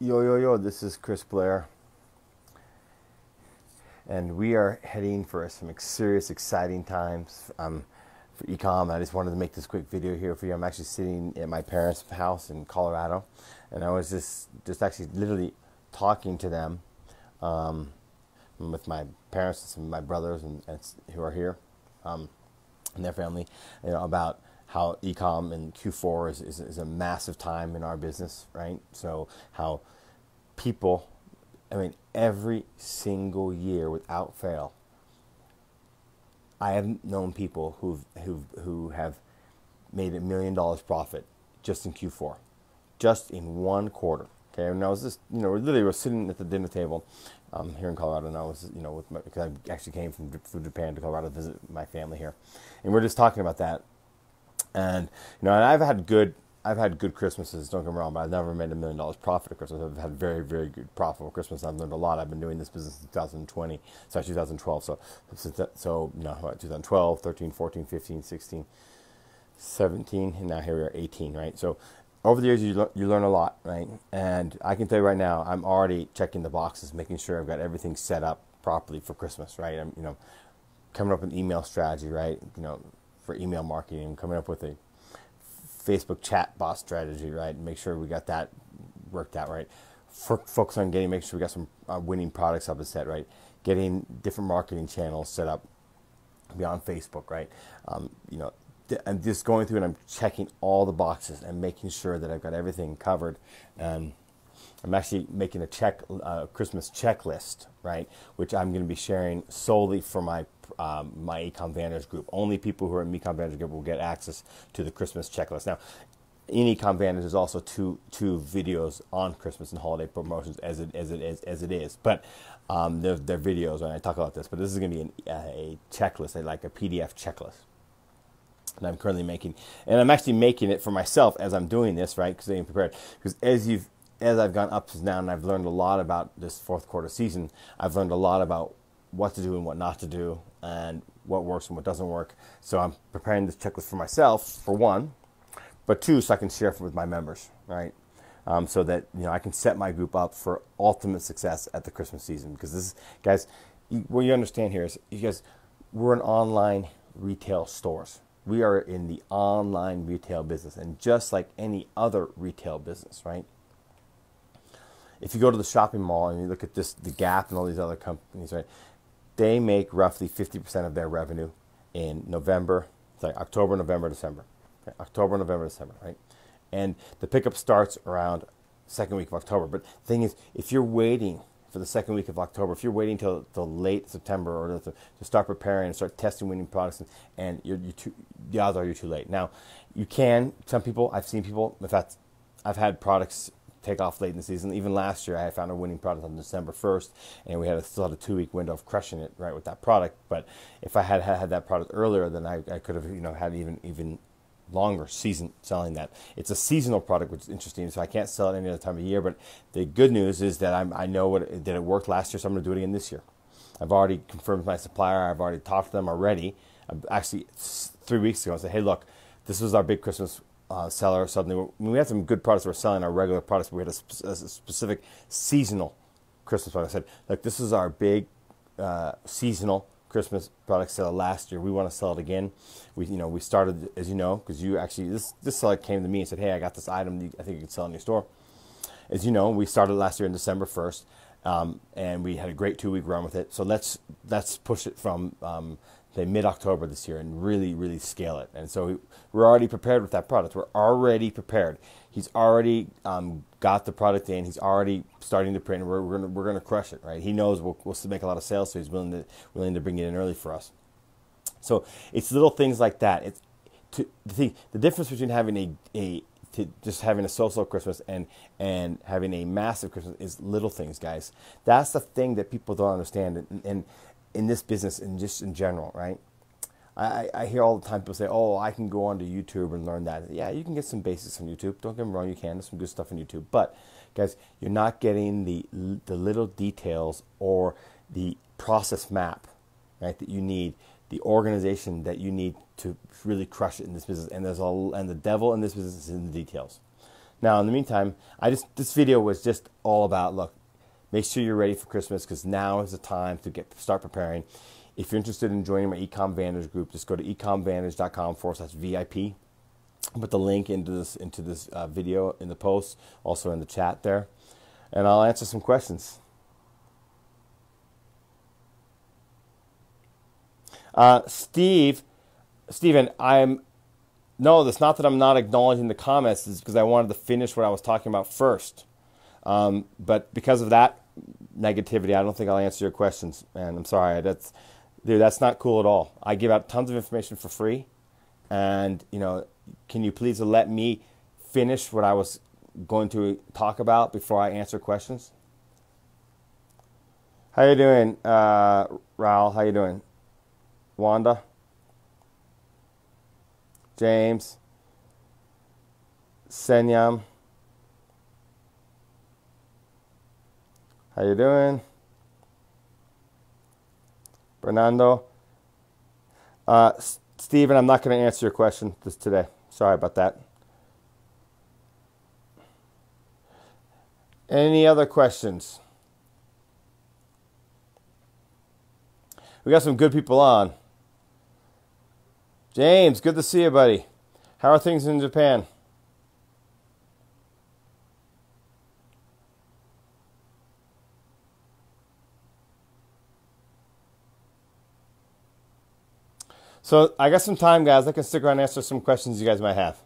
Yo, this is Chris Blair, and we are heading for some serious, exciting times for Ecom. I just wanted to make this quick video here for you. I'm actually sitting at my parents' house in Colorado, and I was just actually literally talking to them with my parents and some of my brothers and who are here and their family, about how Ecom in Q4 is a massive time in our business, right? So how people, every single year without fail, I have known people who have made $1 million profit just in Q4, just in one quarter. Okay, and I was just, literally was sitting at the dinner table here in Colorado, and I was, because I actually came from Japan to Colorado to visit my family here, and we're just talking about that. And and I've had good Christmases. Don't get me wrong, but I've never made $1 million profit at Christmas. I've had very, very good profitable Christmas. I've learned a lot. I've been doing this business since 2012. So 2012, 13, 14, 15, 16, 17, and now here we are, 18, right? So over the years, you learn a lot, right? And I can tell you right now, I'm already checking the boxes, making sure I've got everything set up properly for Christmas, right? I'm coming up with an email strategy, right? For email marketing, coming up with a Facebook chat bot strategy, right? Make sure we got that worked out, right? Focus on make sure we got some winning products up and set, right? Getting different marketing channels set up beyond Facebook, right? I'm just going through and I'm checking all the boxes and making sure that I've got everything covered. And I'm actually making a Christmas checklist, right? Which I'm going to be sharing solely for my Ecom Vantage group. Only people who are in Ecom Vantage group will get access to the Christmas checklist. Now, in Ecom Vantage, there's also two videos on Christmas and holiday promotions as it is. But they're videos, and I talk about this. But this is going to be a checklist, like a PDF checklist. And I'm currently making, and I'm actually making it for myself as I'm doing this, right? Because I'm prepared. Because as I've gone up and down, and I've learned a lot about this fourth quarter season. I've learned a lot about what to do and what not to do, and what works and what doesn't work. So I'm preparing this checklist for myself, for one, but two, so I can share it with my members, right? So that I can set my group up for ultimate success at the Christmas season. Because this is, guys, what you understand here is, we're an online retail stores. We are in the online retail business, and just like any other retail business, right? If you go to the shopping mall and you look at the Gap and all these other companies, right? They make roughly 50% of their revenue in October, November, December. Okay? October, November, December, right? And the pickup starts around second week of October. But the thing is, if you're waiting for the second week of October, if you're waiting till late September or to start preparing and start testing winning products, and the odds are you're too late. Now, you can. Some people, I've seen people. In fact, I've had products take off late in the season. Even last year, I found a winning product on December 1st, and we still had a 2-week window of crushing it, right, with that product. But if I had that product earlier, then I could have had even longer season selling that. It's a seasonal product, which is interesting, so I can't sell it any other time of year. But the good news is that I know that it worked last year, so I'm going to do it again this year. I've already confirmed with my supplier. I've already talked to them already. Actually, 3 weeks ago, I said, hey, look, this was our big Christmas seller. Suddenly, we had some good products. We're selling our regular products, but we had a specific seasonal Christmas product. I said, look, this is our big seasonal Christmas product sale last year. We want to sell it again. We started, as because you actually, this seller came to me and said, hey, I got this item. I think you can sell in your store. As you know, we started last year in December 1st, and we had a great 2-week run with it. So let's push it from mid-October this year and really, really scale it. And so we're already prepared with that product. We're already prepared. He's already got the product in. He's already starting to print. We're gonna crush it, right? He knows we'll make a lot of sales, so he's willing to bring it in early for us. So it's little things like that. The difference between having just having a so-so Christmas and having a massive Christmas is little things, guys. That's the thing that people don't understand. And in this business and just in general, right? I hear all the time people say, oh, I can go onto YouTube and learn that. Yeah, you can get some basics on YouTube. Don't get me wrong, you can. There's some good stuff on YouTube. But, guys, you're not getting the little details or the process map, right, that you need, the organization that you need to really crush it in this business. And the devil in this business is in the details. Now, in the meantime, this video was just all about, look, make sure you're ready for Christmas because now is the time to start preparing. If you're interested in joining my Ecom Vantage group, just go to ecomvantage.com/VIP. I'll put the link into this video in the post, also in the chat there, and I'll answer some questions. Steven, no, that's not that I'm not acknowledging the comments. It's because I wanted to finish what I was talking about first. But because of that negativity, I don't think I'll answer your questions. And I'm sorry, that's not cool at all. I give out tons of information for free. And, can you please let me finish what I was going to talk about before I answer questions? How you doing, Raul? How you doing? Wanda? James? Senyam? How you doing? Fernando? Stephen, I'm not going to answer your question today. Sorry about that. Any other questions? We got some good people on. James, good to see you, buddy. How are things in Japan? So I got some time, guys. I can stick around and answer some questions you guys might have.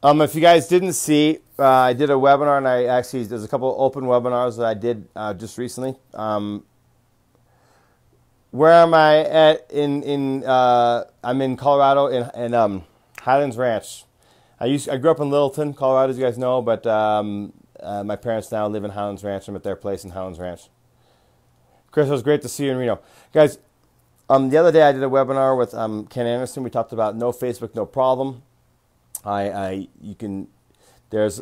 If you guys didn't see, I did a webinar, and there's a couple of open webinars that I did just recently. Where am I at? I'm in Colorado in Highlands Ranch. I grew up in Littleton, Colorado, as you guys know, but my parents now live in Highlands Ranch. I'm at their place in Highlands Ranch. Chris, it was great to see you in Reno. Guys, the other day I did a webinar with Ken Anderson. We talked about no Facebook, no problem. There's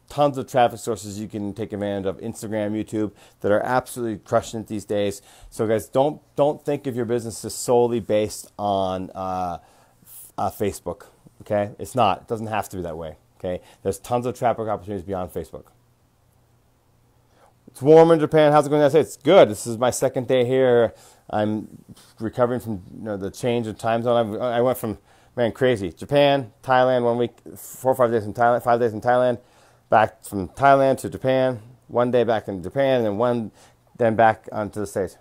tons of traffic sources you can take advantage of, Instagram, YouTube, that are absolutely crushing it these days. So guys, don't think of your business as solely based on Facebook, okay? It's not. It doesn't have to be that way, okay? There's tons of traffic opportunities beyond Facebook. It's warm in Japan. How's it going? I say it's good. This is my second day here. I'm recovering from the change in time zone. I went from, man, crazy. Japan, Thailand 1 week, 4 or 5 days in Thailand, 5 days in Thailand, back from Thailand to Japan, 1 day back in Japan, and then back onto the States.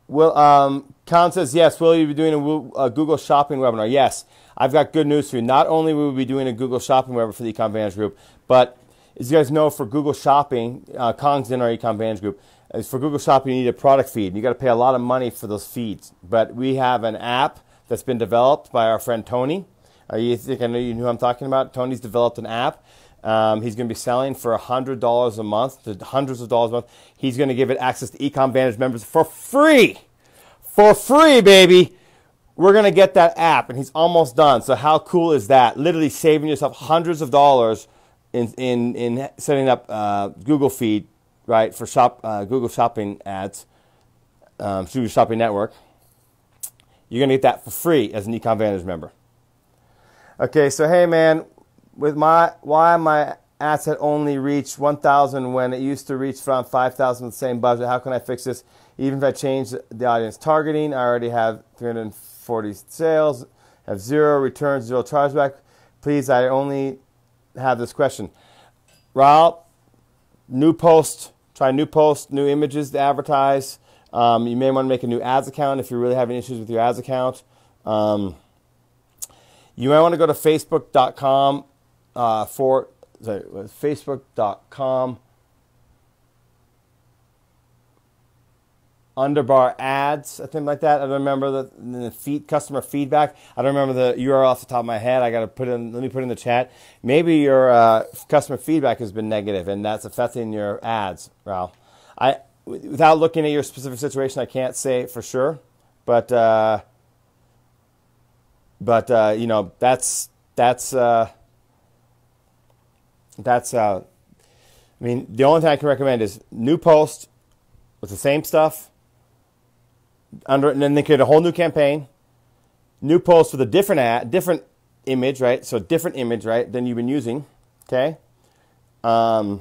Colin says, yes, will you be doing a Google Shopping webinar? Yes. I've got good news for you. Not only will we be doing a Google Shopping webinar for the Ecom Vantage group, but as you guys know, for Google Shopping, Kong's in our Ecom Vantage group. For Google Shopping, you need a product feed. You got to pay a lot of money for those feeds. But we have an app that's been developed by our friend Tony. You think I know you know who I'm talking about? Tony's developed an app. He's going to be selling for $100 a month to hundreds of dollars a month. He's going to give it access to Ecom Vantage members for free. For free, baby. We're going to get that app, and he's almost done. So how cool is that? Literally saving yourself hundreds of dollars in setting up Google feed, right, for Google Shopping ads, Google Shopping Network. You're going to get that for free as an Ecom Vantage member. Okay, so hey man, why my asset only reached 1,000 when it used to reach around 5,000 with the same budget? How can I fix this? Even if I change the audience targeting, I already have 340 sales, have 0 returns, 0 chargeback. Please, I only have this question. Raul, new post, try new post, new images to advertise. You may want to make a new ads account if you're really having issues with your ads account. You might want to go to facebook.com facebook.com underbar ads, something like that. I don't remember the customer feedback. I don't remember the URL off the top of my head. I got to let me put it in the chat. Maybe your customer feedback has been negative, and that's affecting your ads, Raul. Without looking at your specific situation, I can't say for sure, but you know, that's I mean, the only thing I can recommend is new post with the same stuff and then they create a whole new campaign, new post with a different ad, different image, right? So different image, right, than you've been using, okay? So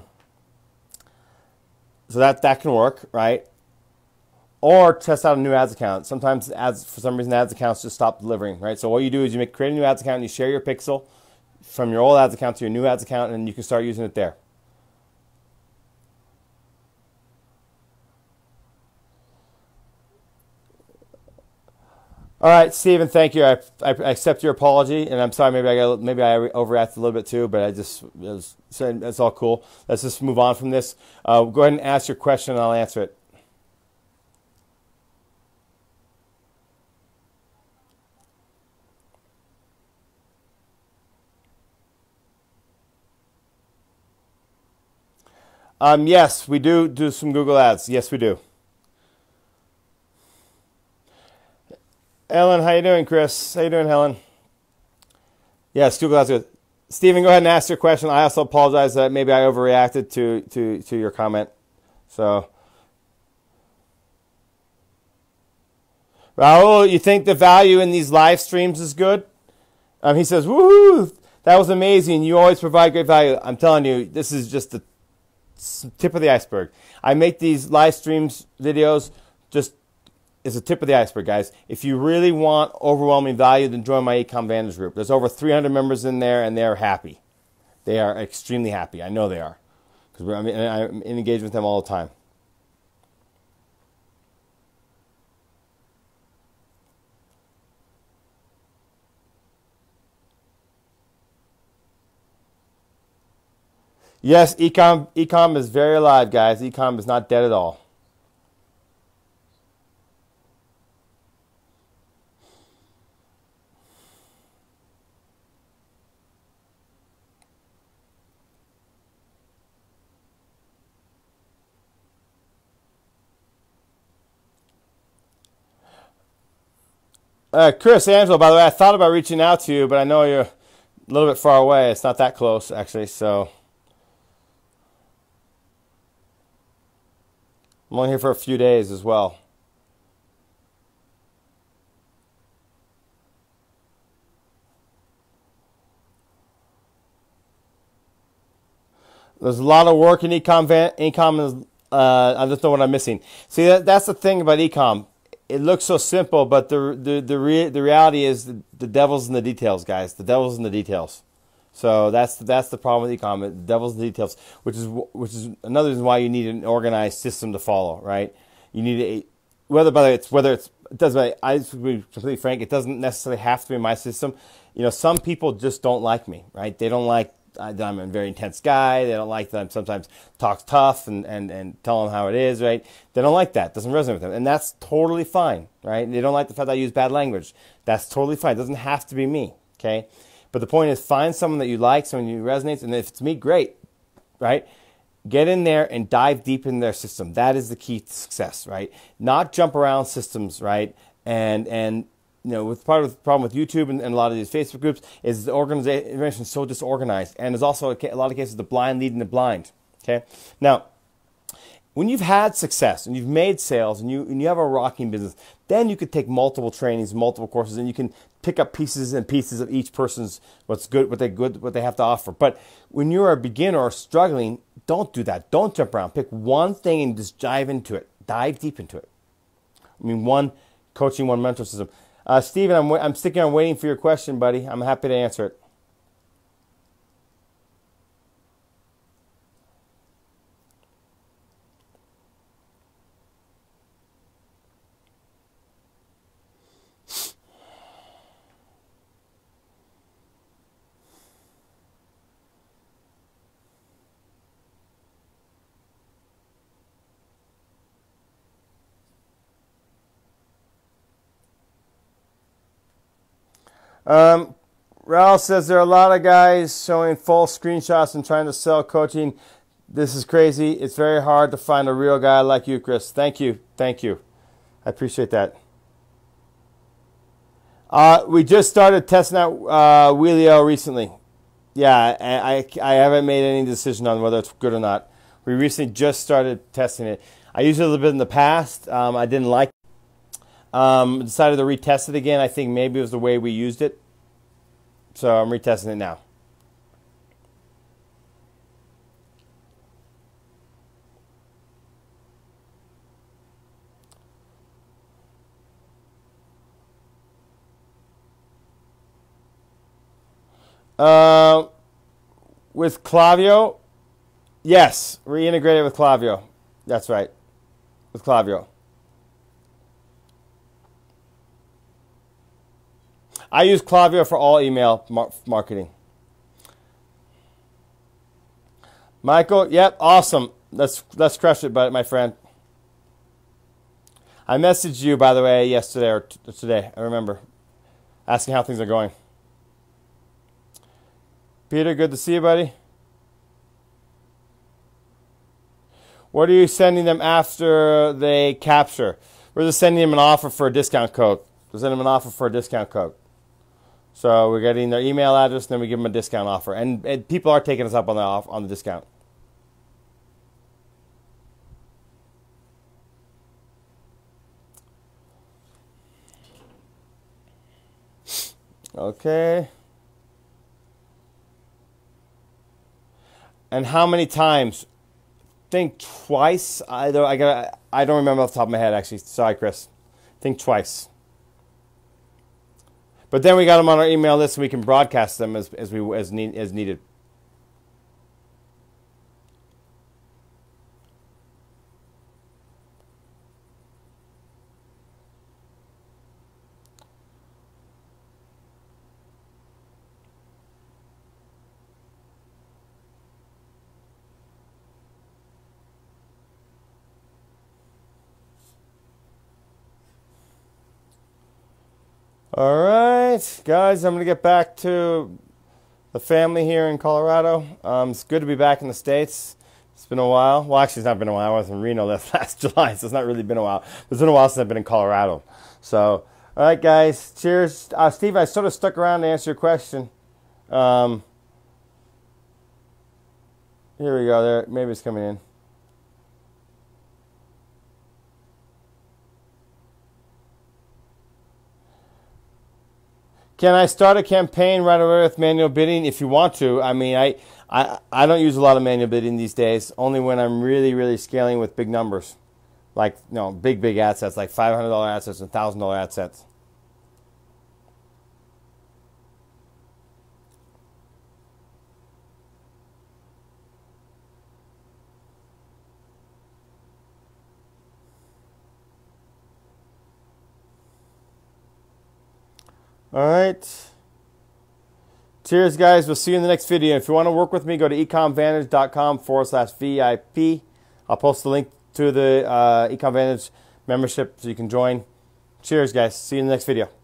that can work, right? Or test out a new ads account. Sometimes ads, for some reason, ads accounts just stop delivering, right? So what you do is you create a new ads account and you share your pixel from your old ads account to your new ads account, and you can start using it there. All right, Stephen, thank you. I accept your apology, and I'm sorry. Maybe I overreacted a little bit too, but it's all cool. Let's just move on from this. Go ahead and ask your question, and I'll answer it. Yes, we do some Google ads. Yes, we do. Ellen, how you doing, Chris? How you doing, Helen? Yes, Google ads good. Stephen, go ahead and ask your question. I also apologize that maybe I overreacted to your comment. So, Raul, you think the value in these live streams is good? He says, woohoo, that was amazing. You always provide great value. I'm telling you, this is just the tip of the iceberg. I make these live streams videos just as a tip of the iceberg, guys. If you really want overwhelming value, then join my Ecom Vantage group. There's over 300 members in there, and they're happy. They are extremely happy. I know they are, because I'm engaged with them all the time. Yes, Ecom is very alive, guys. Ecom is not dead at all. Chris, Angelo, by the way, I thought about reaching out to you, but I know you're a little bit far away. It's not that close, actually, so I'm only here for a few days as well. There's a lot of work in Ecom. I just know what I'm missing. See, that's the thing about Ecom. It looks so simple, but the reality is the devil's in the details, guys. The devil's in the details. So that's the problem with Ecom. The devil's in the details, which is another reason why you need an organized system to follow, right? You need whether it doesn't. I to be completely frank, it doesn't necessarily have to be my system. You know, some people just don't like me, right? They don't like that I'm a very intense guy. They don't like that I'm sometimes talk tough and tell them how it is, right? They don't like that. It doesn't resonate with them. And that's totally fine, right? They don't like the fact that I use bad language. That's totally fine. It doesn't have to be me, okay? But the point is, find someone that you like, someone who resonates, and if it's me, great, right? Get in there and dive deep in their system. That is the key to success, right? Not jump around systems, right? And you know, with part of the problem with YouTube and a lot of these Facebook groups is the organization is so disorganized, and there's also a lot of cases the blind leading the blind. Okay, now when you've had success and you've made sales and you have a rocking business, then you could take multiple trainings, multiple courses, and you can pick up pieces and pieces of each person's what's good, what they have to offer. But when you're a beginner or struggling, don't do that. Don't jump around. Pick one thing and just dive into it. Dive deep into it. I mean, one coaching, one mentor system. Steven, I'm sticking on waiting for your question, buddy. I'm happy to answer it. Ralph says there are a lot of guys showing false screenshots and trying to sell coaching. This is crazy. It's very hard to find a real guy like you, Chris. Thank you. Thank you. I appreciate that. We just started testing out Wheelio recently. Yeah, I haven't made any decision on whether it's good or not. We recently just started testing it. I used it a little bit in the past. I didn't like it. Decided to retest it again. I think maybe it was the way we used it. So I'm retesting it now. With Klaviyo, yes, reintegrated with Klaviyo. That's right, with Klaviyo. I use Klaviyo for all email marketing. Michael, yep, awesome. Let's crush it, my friend. I messaged you, by the way, yesterday or today. I remember asking how things are going. Peter, good to see you, buddy. What are you sending them after they capture? We're just sending them an offer for a discount code. We're sending them an offer for a discount code. So we're getting their email address, and then we give them a discount offer. And people are taking us up on the discount. Okay. And how many times? Think twice. I don't remember off the top of my head, actually. Sorry, Chris. Think twice. But then we got them on our email list, and we can broadcast them as needed. All right, guys, I'm going to get back to the family here in Colorado. It's good to be back in the States. It's been a while. Well, actually, it's not been a while. I was in Reno last July, so it's not really been a while. It's been a while since I've been in Colorado. So, all right, guys, cheers. Steve, I sort of stuck around to answer your question. Here we go. There, maybe it's coming in. Can I start a campaign right away with manual bidding? If you want to. I mean, I don't use a lot of manual bidding these days, only when I'm really, really scaling with big numbers. Like, big ad sets, like $500 ad sets and $1,000 ad sets. All right. Cheers, guys. We'll see you in the next video. If you want to work with me, go to ecomvantage.com/VIP. I'll post the link to the Ecom Vantage membership so you can join. Cheers, guys. See you in the next video.